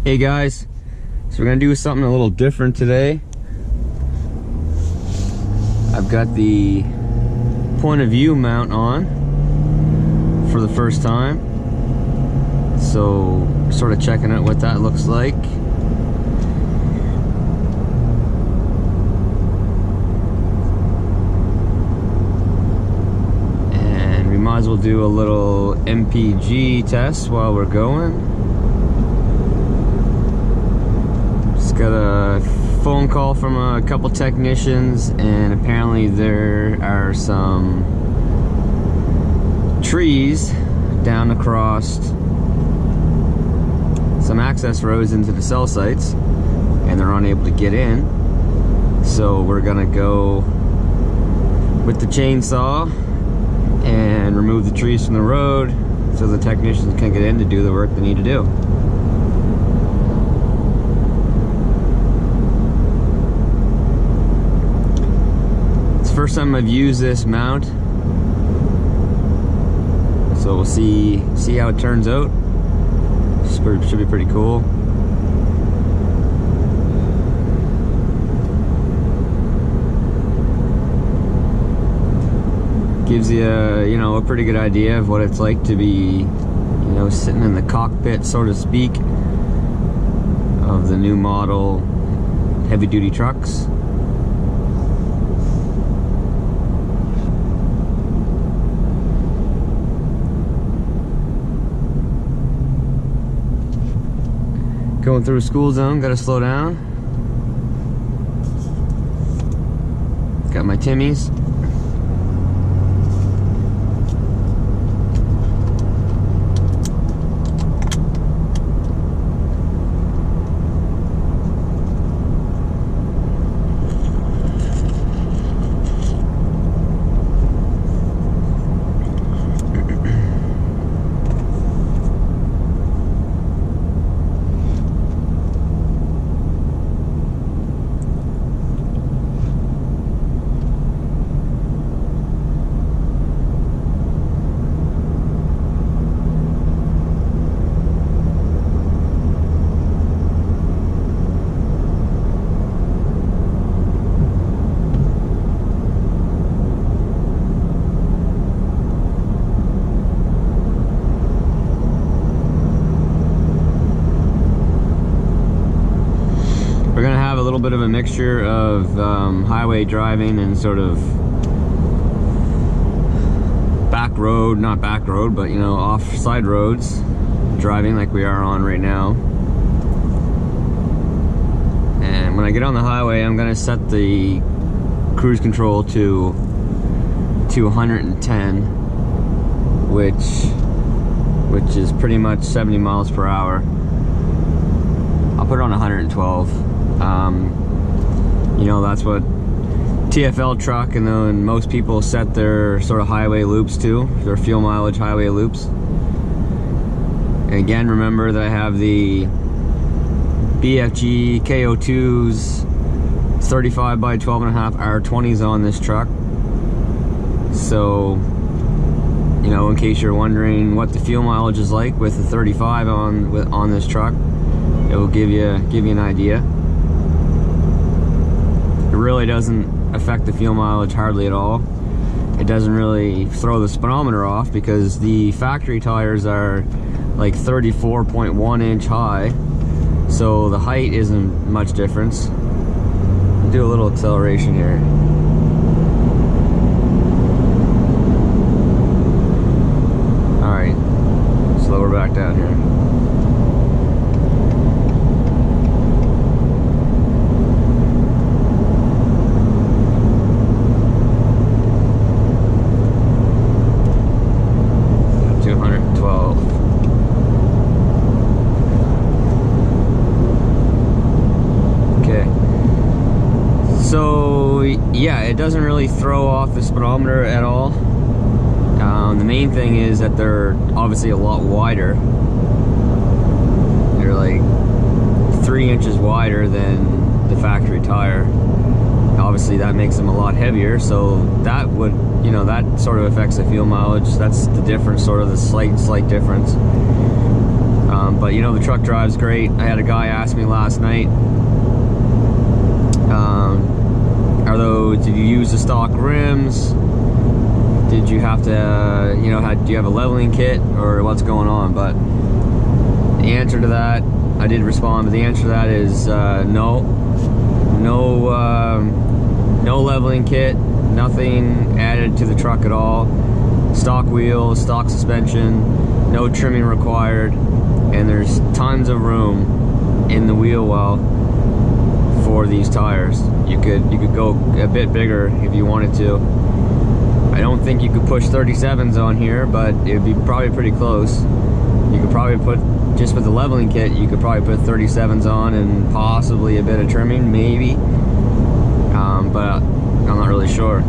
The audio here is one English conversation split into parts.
Hey guys, so we're gonna do something a little different today. I've got the point of view mount on for the first time, so sort of checking out what that looks like. And we might as well do a little MPG test while we're going. Got a phone call from a couple technicians, and apparently there are some trees down across some access roads into the cell sites, and they're unable to get in. So we're gonna go with the chainsaw and remove the trees from the road so the technicians can get in to do the work they need to do. First time I've used this mount, so we'll see how it turns out. Should be pretty cool. Gives you a pretty good idea of what it's like to be sitting in the cockpit, so to speak, of the new model heavy duty trucks. Going through a school zone, gotta slow down. Got my Timmies. 'We're gonna have a little bit of a mixture of highway driving and sort of not back road, but off side roads driving like we are on right now. And when I get on the highway, I'm gonna set the cruise control to 110, which is pretty much 70 miles per hour. I'll put it on 112. That's what TFL truck and then most people set their sort of highway loops to, their fuel mileage highway loops. And again, remember that I have the BFG KO2s 35 by 12.5 R20s on this truck. So, in case you're wondering what the fuel mileage is like with the 35 on this truck, it will give you an idea. It really doesn't affect the fuel mileage hardly at all. It doesn't really throw the speedometer off because the factory tires are like 34.1 inch high, so the height isn't much difference. Do a little acceleration here. Alright, slow her back down here. So yeah, it doesn't really throw off the speedometer at all. The main thing is that they're obviously a lot wider. They're like 3 inches wider than the factory tire. Obviously that makes them a lot heavier, so that would, that sort of affects the fuel mileage. That's the difference, sort of the slight difference. But But you know, the truck drives great. I had a guy ask me last night, did you use the stock rims? Did you have to, you know, do you have a leveling kit, or what's going on? But the answer to that, I did respond, but the answer to that is no leveling kit, nothing added to the truck at all. Stock wheels, stock suspension, no trimming required, and there's tons of room in the wheel well for these tires. You could go a bit bigger if you wanted to. I don't think you could push 37s on here, but it would be probably pretty close. You could probably put, just with the leveling kit, you could probably put 37s on and possibly a bit of trimming, maybe. But I'm not really sure.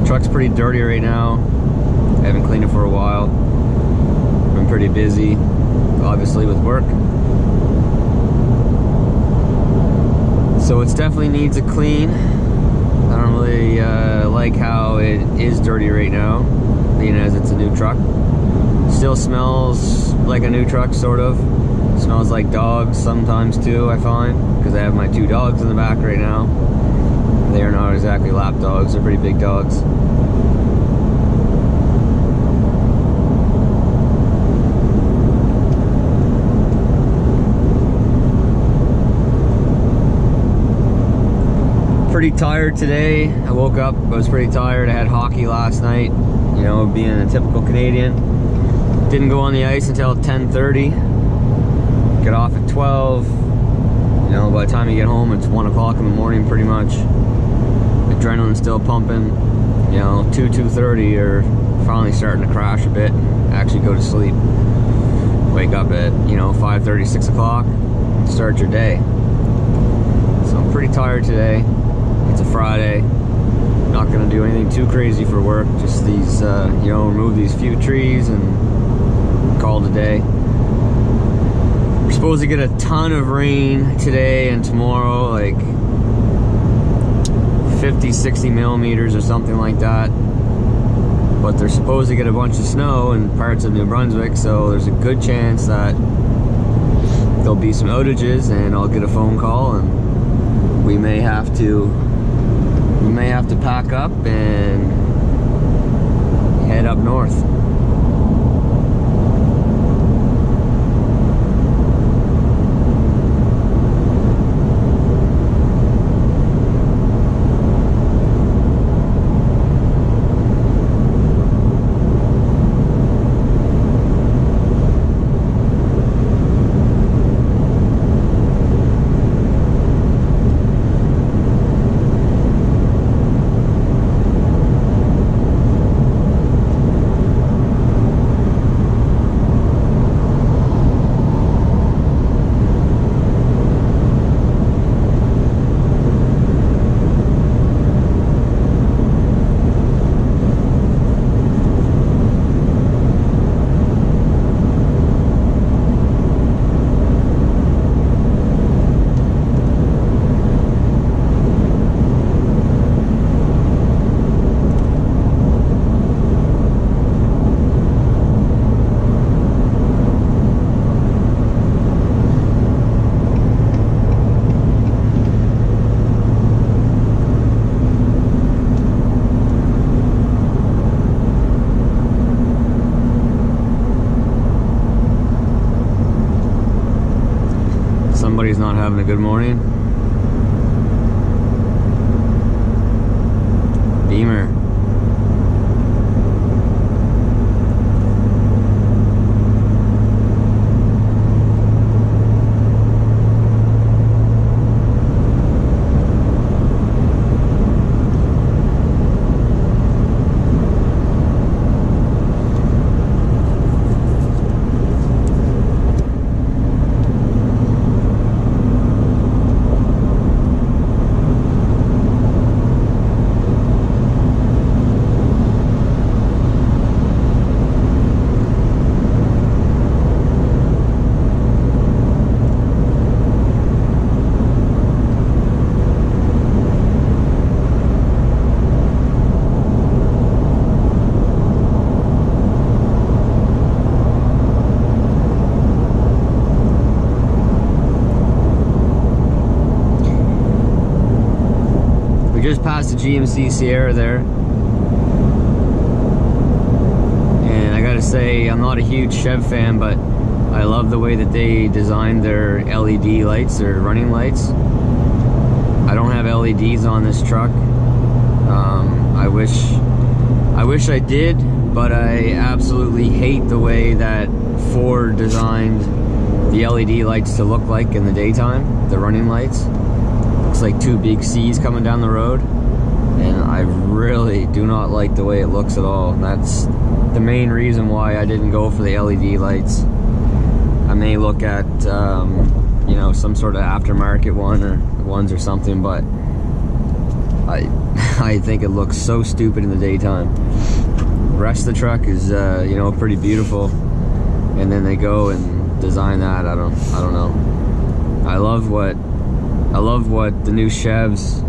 Truck's pretty dirty right now. I haven't cleaned it for a while. Been pretty busy, obviously, with work. So it definitely needs a clean. I don't really like how it is dirty right now, being as it's a new truck. Still smells like a new truck, sort of. Smells like dogs sometimes too, I find, because I have my 2 dogs in the back right now. They are not exactly lap dogs, they're pretty big dogs. Pretty tired today. I woke up, I was pretty tired. I had hockey last night, you know, being a typical Canadian. Didn't go on the ice until 10:30. Get off at 12. You know, by the time you get home, it's 1 o'clock in the morning pretty much. Adrenaline's still pumping. You know, 2:30 you're finally starting to crash a bit and actually go to sleep. Wake up at, you know, 5:30, 6 o'clock, start your day. So I'm pretty tired today. It's a Friday. Not gonna do anything too crazy for work. Just these, you know, remove these few trees and call it a day. We're supposed to get a ton of rain today and tomorrow, like 50, 60 millimeters or something like that. But they're supposed to get a bunch of snow in parts of New Brunswick, so there's a good chance that there'll be some outages and I'll get a phone call and we may have to pack up and head up north. Somebody's not having a good morning. Beamer. just passed the GMC Sierra there. And I gotta say, I'm not a huge Chev fan, but I love the way that they designed their LED lights, their running lights. I don't have LEDs on this truck. I wish I did, but I absolutely hate the way that Ford designed the LED lights to look like in the daytime, the running lights. Looks like two big C's coming down the road, and I really do not like the way it looks at all. And that's the main reason why I didn't go for the LED lights. I may look at you know, some sort of aftermarket ones or something, but I think it looks so stupid in the daytime. The rest of the truck is you know, pretty beautiful, and then they go and design that. I don't know. I love what the new Chevs,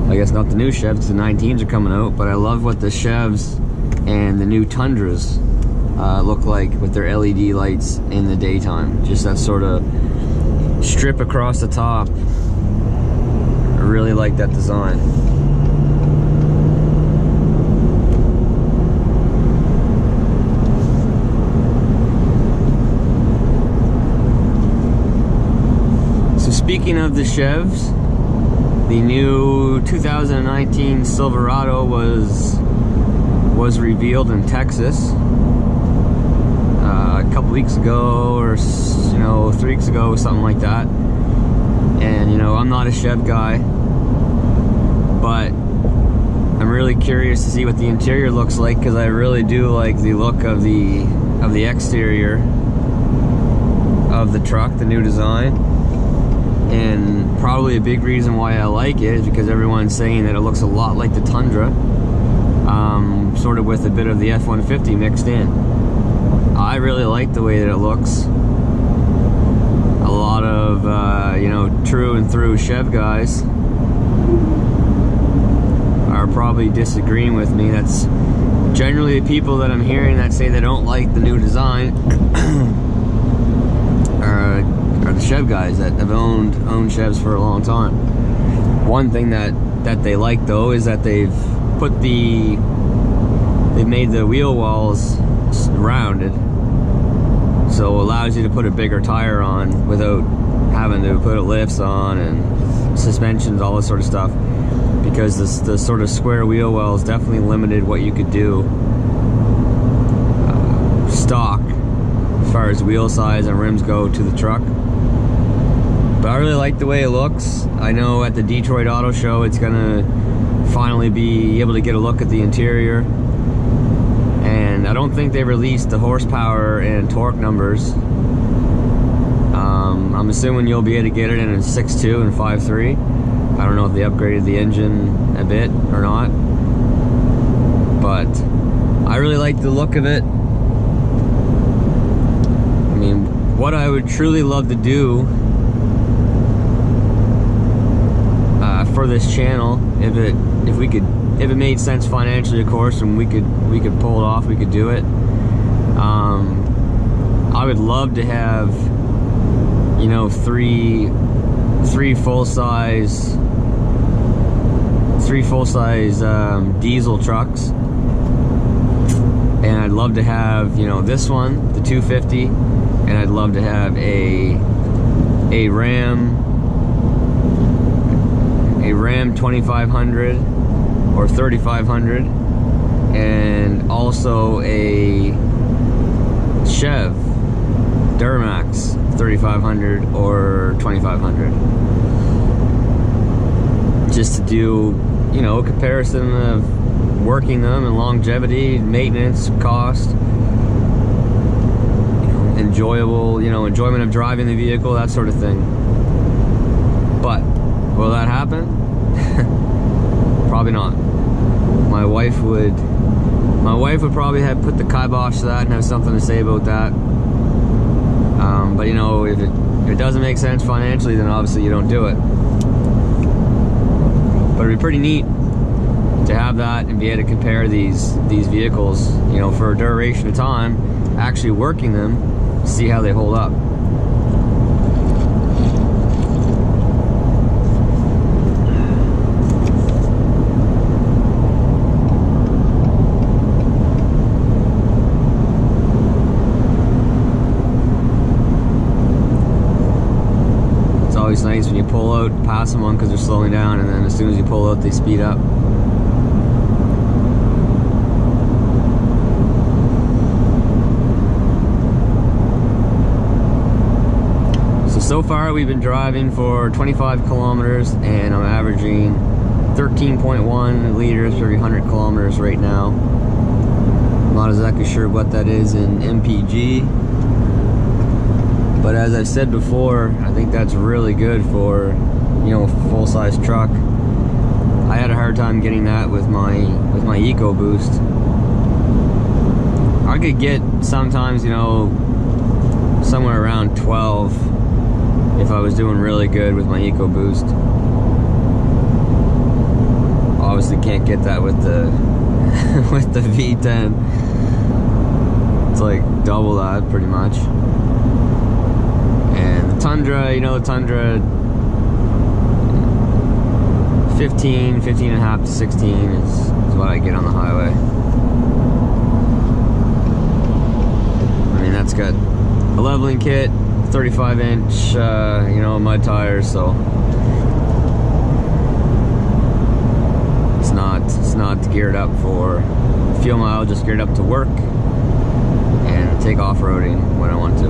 I guess not the new Chevs, the 19s are coming out, but I love what the Chevs and the new Tundras look like with their LED lights in the daytime. Just that sort of strip across the top. I really like that design. So speaking of the Chevs, the new 2019 Silverado was revealed in Texas a couple weeks ago, or you know, 3 weeks ago, something like that. And you know, I'm not a Chev guy, but I'm really curious to see what the interior looks like, because I really do like the look of the exterior of the truck, the new design. And probably a big reason why I like it is because everyone's saying that it looks a lot like the Tundra, sort of with a bit of the F-150 mixed in. I really like the way that it looks. A lot of you know, true and through Chev guys are probably disagreeing with me. That's generally the people that I'm hearing that say they don't like the new design are the Chev guys that have owned Chevs for a long time. One thing that they like though is that they've made the wheel walls rounded, so it allows you to put a bigger tire on without having to put lifts on and suspensions, all this sort of stuff, because the sort of square wheel wells definitely limited what you could do stock as far as wheel size and rims go to the truck. But I really like the way it looks. I know at the Detroit Auto Show it's gonna finally be able to get a look at the interior, and I don't think they released the horsepower and torque numbers. I'm assuming you'll be able to get it in a 6.2 and 5.3. I don't know if they upgraded the engine a bit or not, but I really like the look of it. I mean, what I would truly love to do for this channel, if it made sense financially, of course, and we could pull it off, we could do it. I would love to have, you know, three full-size diesel trucks, and I'd love to have, you know, this one, the 250, and I'd love to have a Ram 2500 or 3500, and also a Chev Duramax 3500 or 2500, just to do, you know, a comparison of working them and longevity, maintenance, cost, enjoyment of driving the vehicle, that sort of thing. But will that happen? Probably not. My wife would probably have put the kibosh to that and have something to say about that. But you know, if it doesn't make sense financially, then obviously you don't do it. But it'd be pretty neat to have that and be able to compare these vehicles, you know, for a duration of time, actually working them, see how they hold up. always nice when you pull out, pass someone because they're slowing down, and then as soon as you pull out, they speed up. So far we've been driving for 25 kilometers and I'm averaging 13.1 liters per 100 kilometers right now. I'm not exactly sure what that is in MPG, but as I've said before, I think that's really good for, you know, a full-size truck. I had a hard time getting that with my EcoBoost. I could get sometimes, you know, somewhere around 12 if I was doing really good with my EcoBoost. Obviously can't get that with the with the V10. It's like double that pretty much. And the Tundra, you know, the Tundra 15 and a half to 16 is what I get on the highway. I mean, that's got a leveling kit, 35-inch, you know, mud tires, so it's not geared up for fuel mile, just geared up to work and take off-roading when I want to.